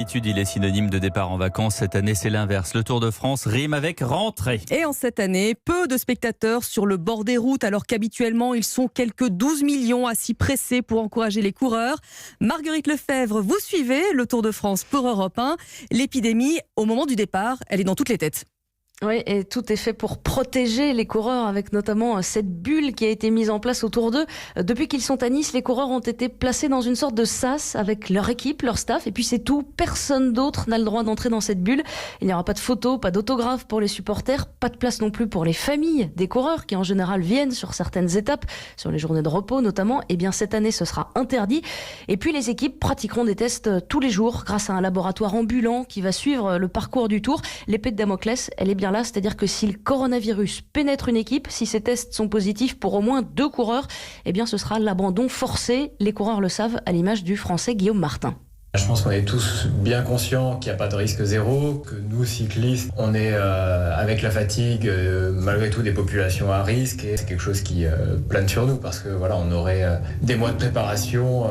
Il est synonyme de départ en vacances. Cette année, c'est l'inverse. Le Tour de France rime avec rentrée. Et en cette année, peu de spectateurs sur le bord des routes, alors qu'habituellement, ils sont quelques 12 millions assis pressés pour encourager les coureurs. Marguerite Lefebvre, vous suivez le Tour de France pour Europe 1. L'épidémie, au moment du départ, elle est dans toutes les têtes. Oui, et tout est fait pour protéger les coureurs, avec notamment cette bulle qui a été mise en place autour d'eux. Depuis qu'ils sont à Nice, les coureurs ont été placés dans une sorte de sas avec leur équipe, leur staff, et puis c'est tout. Personne d'autre n'a le droit d'entrer dans cette bulle. Il n'y aura pas de photos, pas d'autographes pour les supporters, pas de place non plus pour les familles des coureurs qui en général viennent sur certaines étapes, sur les journées de repos notamment. Eh bien cette année, ce sera interdit. Et puis les équipes pratiqueront des tests tous les jours grâce à un laboratoire ambulant qui va suivre le parcours du Tour. L'épée de Damoclès, elle est bien là, c'est-à-dire que si le coronavirus pénètre une équipe, si ces tests sont positifs pour au moins 2 coureurs, eh bien ce sera l'abandon forcé. Les coureurs le savent, à l'image du Français Guillaume Martin. Je pense qu'on est tous bien conscients qu'il n'y a pas de risque zéro, que nous, cyclistes, on est avec la fatigue, malgré tout, des populations à risque. Et c'est quelque chose qui plane sur nous parce que voilà, on aurait des mois de préparation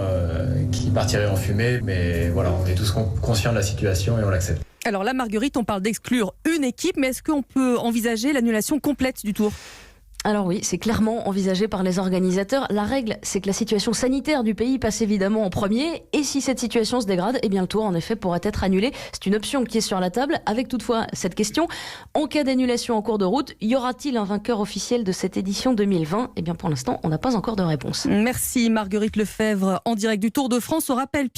qui partiraient en fumée. Mais voilà, on est tous conscients de la situation et on l'accepte. Alors là, Marguerite, on parle d'exclure une équipe, mais est-ce qu'on peut envisager l'annulation complète du Tour ? Alors oui, c'est clairement envisagé par les organisateurs. La règle, c'est que la situation sanitaire du pays passe évidemment en premier. Et si cette situation se dégrade, eh bien le Tour, en effet, pourrait être annulé. C'est une option qui est sur la table, avec toutefois cette question. En cas d'annulation en cours de route, y aura-t-il un vainqueur officiel de cette édition 2020 ? Eh bien pour l'instant, on n'a pas encore de réponse. Merci Marguerite Lefebvre, en direct du Tour de France. On rappelle